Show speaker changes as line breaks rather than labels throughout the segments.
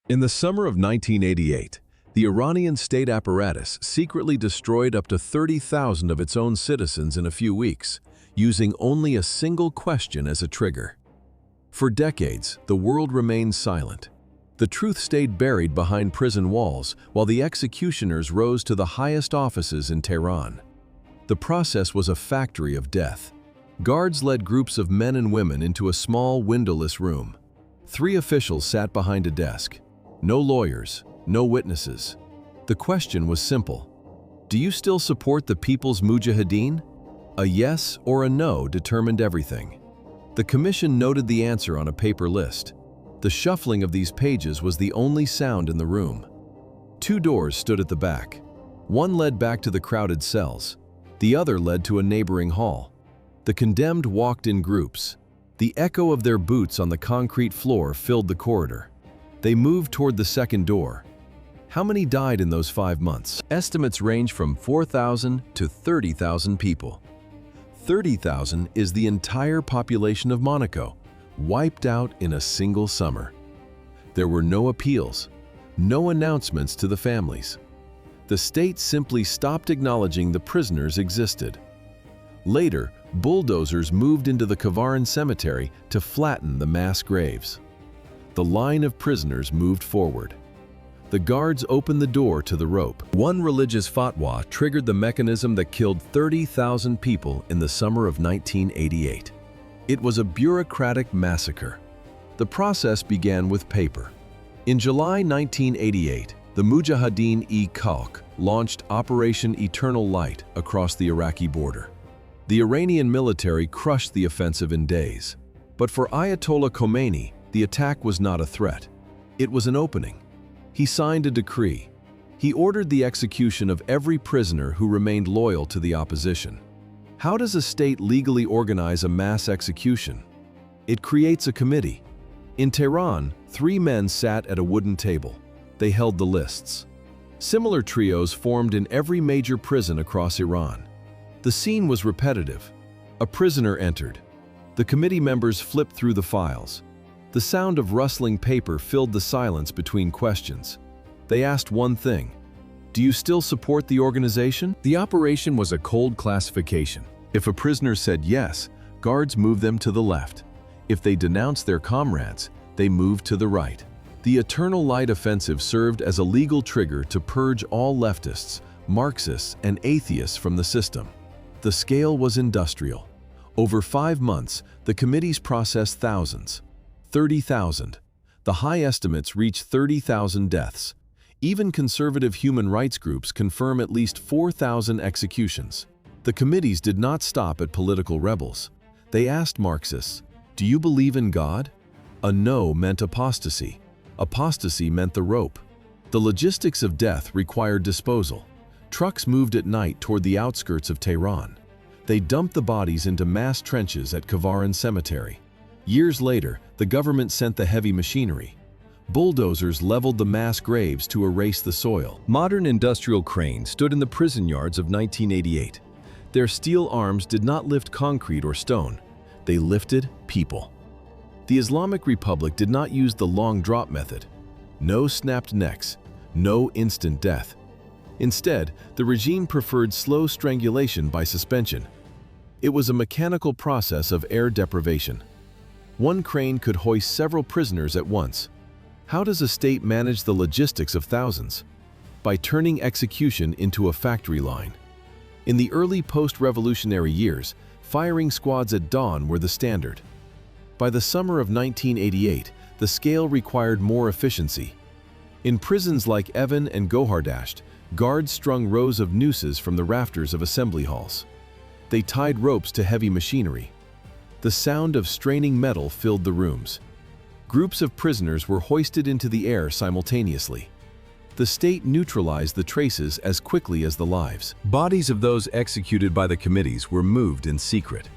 In the summer of 1988, the Iranian state apparatus secretly destroyed up to 30,000 of its own citizens in a few weeks, using only a single question as a trigger. For decades, the world remained silent. The truth stayed buried behind prison walls, while the executioners rose to the highest offices in Tehran. The process was a factory of death. Guards led groups of men and women into a small, windowless room. 3 officials sat behind a desk. No lawyers, no witnesses. The question was simple. Do you still support the People's Mujahideen? A yes or a no determined everything. The commission noted the answer on a paper list. The shuffling of these pages was the only sound in the room. 2 doors stood at the back. One led back to the crowded cells. The other led to a neighboring hall. The condemned walked in groups. The echo of their boots on the concrete floor filled the corridor. They moved toward the second door. How many died in those 5 months? Estimates range from 4,000 to 30,000 people. 30,000 is the entire population of Monaco, wiped out in a single summer. There were no appeals, no announcements to the families. The state simply stopped acknowledging the prisoners existed. Later, bulldozers moved into the Kavaran cemetery to flatten the mass graves. The line of prisoners moved forward. The guards opened the door to the rope. One religious fatwa triggered the mechanism that killed 30,000 people in the summer of 1988. It was a bureaucratic massacre. The process began with paper. In July 1988, the Mujahideen-e-Khalq launched Operation Eternal Light across the Iraqi border. The Iranian military crushed the offensive in days. But for Ayatollah Khomeini, the attack was not a threat. It was an opening. He signed a decree. He ordered the execution of every prisoner who remained loyal to the opposition. How does a state legally organize a mass execution? It creates a committee. In Tehran, 3 men sat at a wooden table. They held the lists. Similar trios formed in every major prison across Iran. The scene was repetitive. A prisoner entered. The committee members flipped through the files. The sound of rustling paper filled the silence between questions. They asked one thing: do you still support the organization? The operation was a cold classification. If a prisoner said yes, guards moved them to the left. If they denounced their comrades, they moved to the right. The Eternal Light Offensive served as a legal trigger to purge all leftists, Marxists, and atheists from the system. The scale was industrial. Over 5 months, the committees processed thousands. 30,000. The high estimates reach 30,000 deaths. Even conservative human rights groups confirm at least 4,000 executions. The committees did not stop at political rebels. They asked Marxists, "Do you believe in God?" A no meant apostasy. Apostasy meant the rope. The logistics of death required disposal. Trucks moved at night toward the outskirts of Tehran. They dumped the bodies into mass trenches at Kavaran Cemetery. Years later, the government sent the heavy machinery. Bulldozers leveled the mass graves to erase the soil. Modern industrial cranes stood in the prison yards of 1988. Their steel arms did not lift concrete or stone. They lifted people. The Islamic Republic did not use the long drop method. No snapped necks, no instant death. Instead, the regime preferred slow strangulation by suspension. It was a mechanical process of air deprivation. One crane could hoist several prisoners at once. How does a state manage the logistics of thousands? By turning execution into a factory line. In the early post-revolutionary years, firing squads at dawn were the standard. By the summer of 1988, the scale required more efficiency. In prisons like Evin and Gohardasht, guards strung rows of nooses from the rafters of assembly halls. They tied ropes to heavy machinery. The sound of straining metal filled the rooms. Groups of prisoners were hoisted into the air simultaneously. The state neutralized the traces as quickly as the lives. Bodies of those executed by the committees were moved in secret.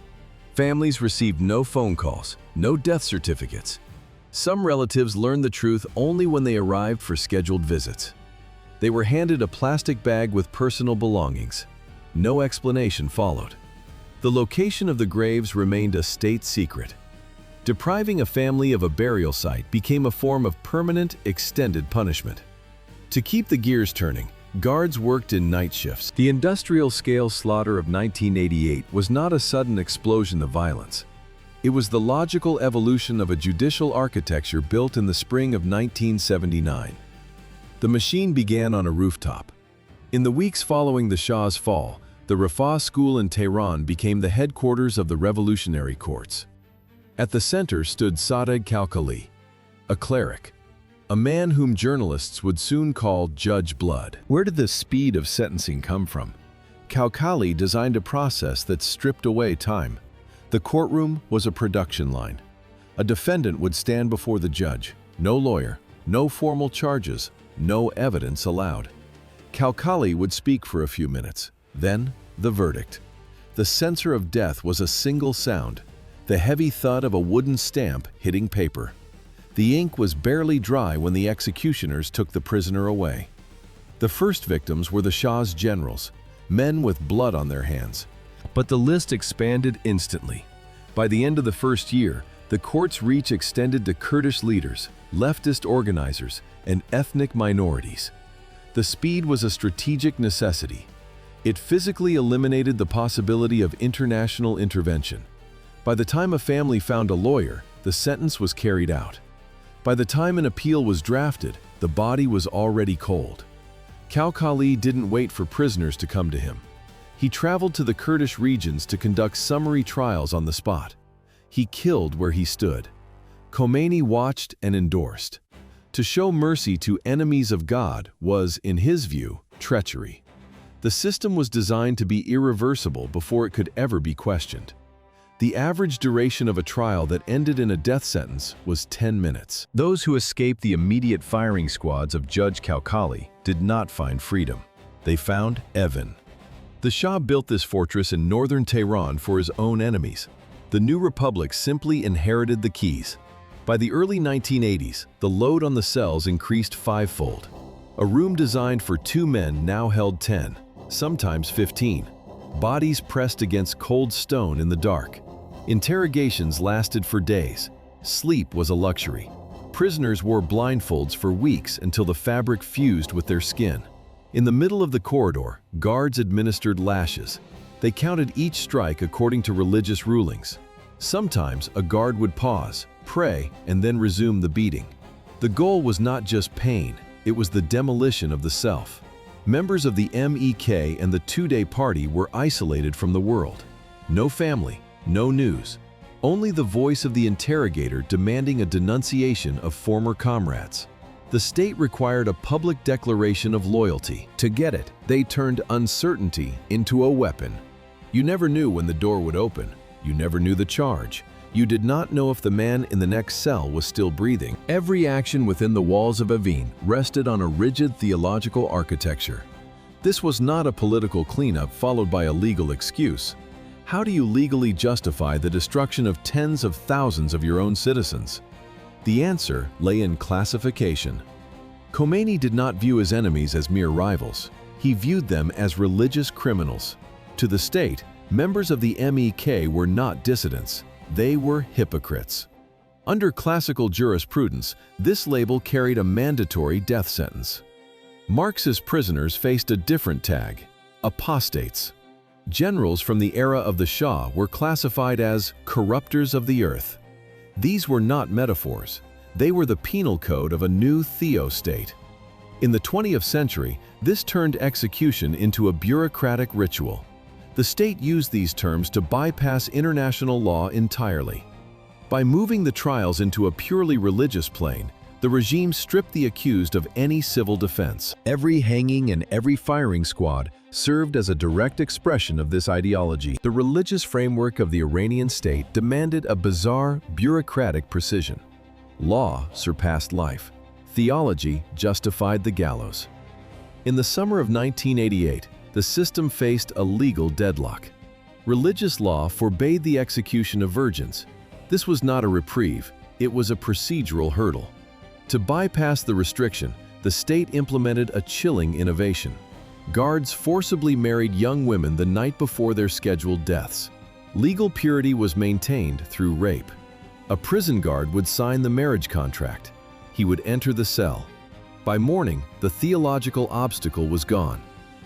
Families received no phone calls, no death certificates. Some relatives learned the truth only when they arrived for scheduled visits. They were handed a plastic bag with personal belongings. No explanation followed. The location of the graves remained a state secret. Depriving a family of a burial site became a form of permanent, extended punishment. To keep the gears turning, guards worked in night shifts. The industrial-scale slaughter of 1988 was not a sudden explosion of violence. It was the logical evolution of a judicial architecture built in the spring of 1979. The machine began on a rooftop. In the weeks following the Shah's fall, the Rafah School in Tehran became the headquarters of the revolutionary courts. At the center stood Sadegh Khalkhali, a cleric, a man whom journalists would soon call Judge Blood. Where did the speed of sentencing come from? Khalkhali designed a process that stripped away time. The courtroom was a production line. A defendant would stand before the judge. No lawyer, no formal charges, no evidence allowed. Khalkhali would speak for a few minutes. Then, the verdict. The censer of death was a single sound, the heavy thud of a wooden stamp hitting paper. The ink was barely dry when the executioners took the prisoner away. The first victims were the Shah's generals, men with blood on their hands. But the list expanded instantly. By the end of the first year, the court's reach extended to Kurdish leaders, leftist organizers, and ethnic minorities. The speed was a strategic necessity. It physically eliminated the possibility of international intervention. By the time a family found a lawyer, the sentence was carried out. By the time an appeal was drafted, the body was already cold. Khalkhali didn't wait for prisoners to come to him. He traveled to the Kurdish regions to conduct summary trials on the spot. He killed where he stood. Khomeini watched and endorsed. To show mercy to enemies of God was, in his view, treachery. The system was designed to be irreversible before it could ever be questioned. The average duration of a trial that ended in a death sentence was 10 minutes. Those who escaped the immediate firing squads of Judge Khalkhali did not find freedom. They found Evin. The Shah built this fortress in northern Tehran for his own enemies. The new republic simply inherited the keys. By the early 1980s, the load on the cells increased fivefold. A room designed for 2 men now held 10, sometimes 15. Bodies pressed against cold stone in the dark. Interrogations lasted for days. Sleep was a luxury. Prisoners wore blindfolds for weeks until the fabric fused with their skin. In the middle of the corridor, guards administered lashes. They counted each strike according to religious rulings. Sometimes a guard would pause, pray, and then resume the beating. The goal was not just pain, it was the demolition of the self. Members of the MEK and the two-day party were isolated from the world. No family, no news, only the voice of the interrogator demanding a denunciation of former comrades. The state required a public declaration of loyalty. To get it, they turned uncertainty into a weapon. You never knew when the door would open. You never knew the charge. You did not know if the man in the next cell was still breathing. Every action within the walls of Evin rested on a rigid theological architecture. This was not a political cleanup followed by a legal excuse. How do you legally justify the destruction of tens of thousands of your own citizens? The answer lay in classification. Khomeini did not view his enemies as mere rivals. He viewed them as religious criminals. To the state, members of the MEK were not dissidents. They were hypocrites. Under classical jurisprudence, this label carried a mandatory death sentence. Marxist prisoners faced a different tag: apostates. Generals from the era of the Shah were classified as corruptors of the earth. These were not metaphors. They were the penal code of a new theostate. In the 20th century, this turned execution into a bureaucratic ritual. The state used these terms to bypass international law entirely. By moving the trials into a purely religious plane, the regime stripped the accused of any civil defense. Every hanging and every firing squad served as a direct expression of this ideology. The religious framework of the Iranian state demanded a bizarre, bureaucratic precision. Law surpassed life. Theology justified the gallows. In the summer of 1988, the system faced a legal deadlock. Religious law forbade the execution of virgins. This was not a reprieve, it was a procedural hurdle. To bypass the restriction, the state implemented a chilling innovation. Guards forcibly married young women the night before their scheduled deaths. Legal purity was maintained through rape. A prison guard would sign the marriage contract. He would enter the cell. By morning, the theological obstacle was gone.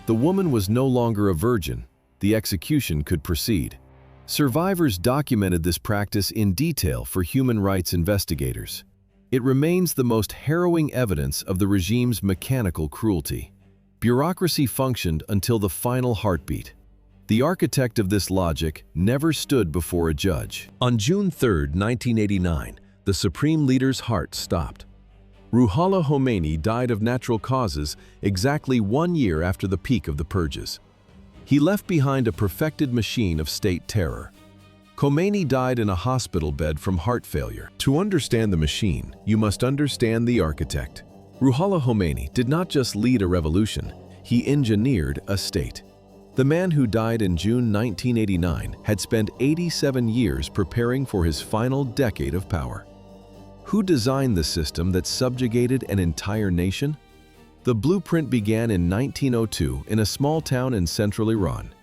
The woman was no longer a virgin. The execution could proceed. Survivors documented this practice in detail for human rights investigators. It remains the most harrowing evidence of the regime's mechanical cruelty. Bureaucracy functioned until the final heartbeat. The architect of this logic never stood before a judge. On June 3, 1989, the supreme leader's heart stopped. Ruhollah Khomeini died of natural causes exactly 1 year after the peak of the purges. He left behind a perfected machine of state terror. Khomeini died in a hospital bed from heart failure. To understand the machine, you must understand the architect. Ruhollah Khomeini did not just lead a revolution, he engineered a state. The man who died in June 1989 had spent 87 years preparing for his final decade of power. Who designed the system that subjugated an entire nation? The blueprint began in 1902 in a small town in central Iran.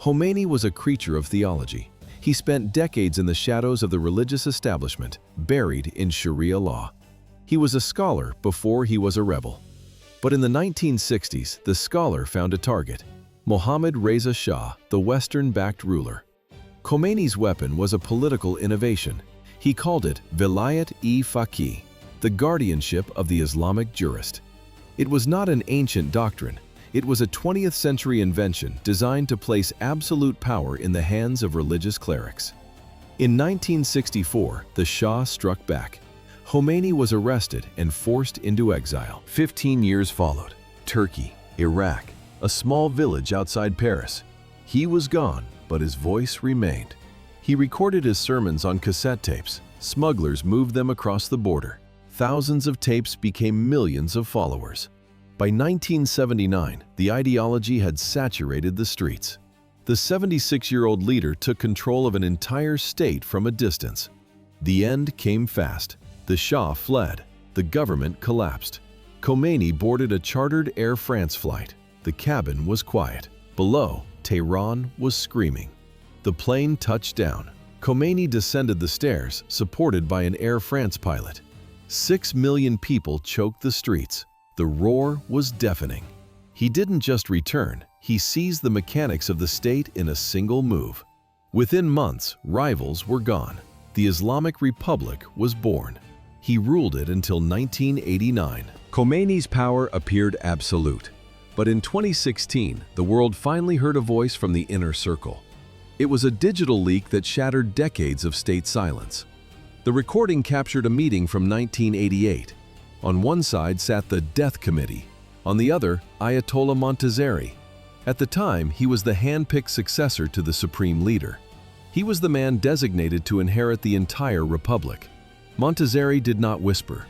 Khomeini was a creature of theology. He spent decades in the shadows of the religious establishment, buried in Sharia law. He was a scholar before he was a rebel. But in the 1960s, the scholar found a target: Mohammad Reza Shah, the Western-backed ruler. Khomeini's weapon was a political innovation. He called it Vilayat-e-Faqih, the guardianship of the Islamic jurist. It was not an ancient doctrine. It was a 20th century invention designed to place absolute power in the hands of religious clerics. In 1964, the Shah struck back. Khomeini was arrested and forced into exile. 15 years followed. Turkey, Iraq, a small village outside Paris. He was gone, but his voice remained. He recorded his sermons on cassette tapes. Smugglers moved them across the border. Thousands of tapes became millions of followers. By 1979, the ideology had saturated the streets. The 76-year-old leader took control of an entire state from a distance. The end came fast. The Shah fled. The government collapsed. Khomeini boarded a chartered Air France flight. The cabin was quiet. Below, Tehran was screaming. The plane touched down. Khomeini descended the stairs, supported by an Air France pilot. 6 million people choked the streets. The roar was deafening. He didn't just return, he seized the mechanics of the state in a single move. Within months, rivals were gone. The Islamic Republic was born. He ruled it until 1989. Khomeini's power appeared absolute. But in 2016, the world finally heard a voice from the inner circle. It was a digital leak that shattered decades of state silence. The recording captured a meeting from 1988. On one side sat the Death Committee, on the other, Ayatollah Montazeri. At the time, he was the hand-picked successor to the supreme leader. He was the man designated to inherit the entire republic. Montazeri did not whisper.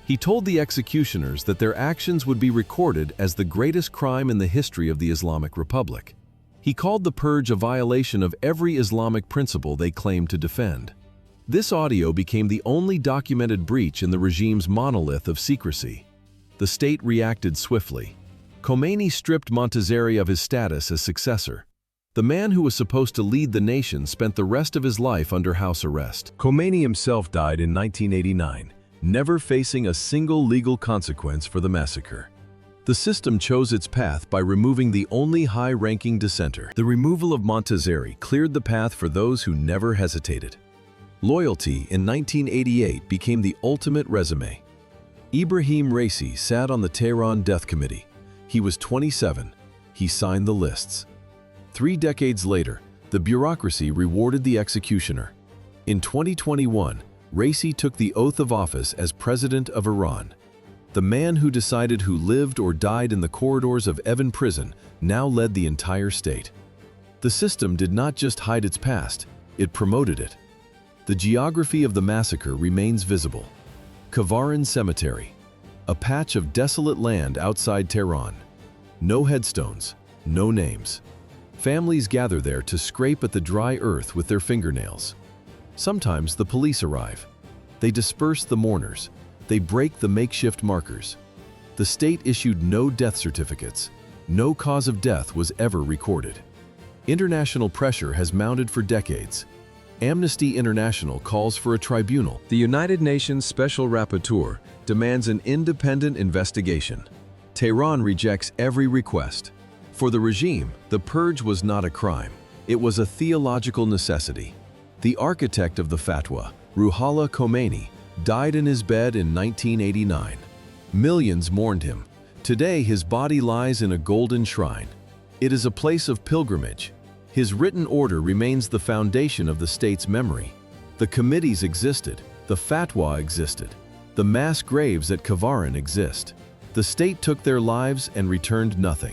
He told the executioners that their actions would be recorded as the greatest crime in the history of the Islamic Republic. He called the purge a violation of every Islamic principle they claimed to defend. This audio became the only documented breach in the regime's monolith of secrecy. The state reacted swiftly. Khomeini stripped Montazeri of his status as successor. The man who was supposed to lead the nation spent the rest of his life under house arrest. Khomeini himself died in 1989, never facing a single legal consequence for the massacre. The system chose its path by removing the only high-ranking dissenter. The removal of Montazeri cleared the path for those who never hesitated. Loyalty in 1988 became the ultimate resume. Ibrahim Raisi sat on the Tehran Death Committee. He was 27. He signed the lists. 3 decades later, the bureaucracy rewarded the executioner. In 2021, Raisi took the oath of office as president of Iran. The man who decided who lived or died in the corridors of Evin prison now led the entire state. The system did not just hide its past, it promoted it. The geography of the massacre remains visible. Kavarin Cemetery, a patch of desolate land outside Tehran. No headstones, no names. Families gather there to scrape at the dry earth with their fingernails. Sometimes the police arrive. They disperse the mourners. They break the makeshift markers. The state issued no death certificates. No cause of death was ever recorded. International pressure has mounted for decades. Amnesty International calls for a tribunal. The United Nations Special Rapporteur demands an independent investigation. Tehran rejects every request. For the regime, the purge was not a crime. It was a theological necessity. The architect of the fatwa, Ruhollah Khomeini, died in his bed in 1989. Millions mourned him. Today, his body lies in a golden shrine. It is a place of pilgrimage. His written order remains the foundation of the state's memory. The committees existed. The fatwa existed. The mass graves at Kavaran exist. The state took their lives and returned nothing.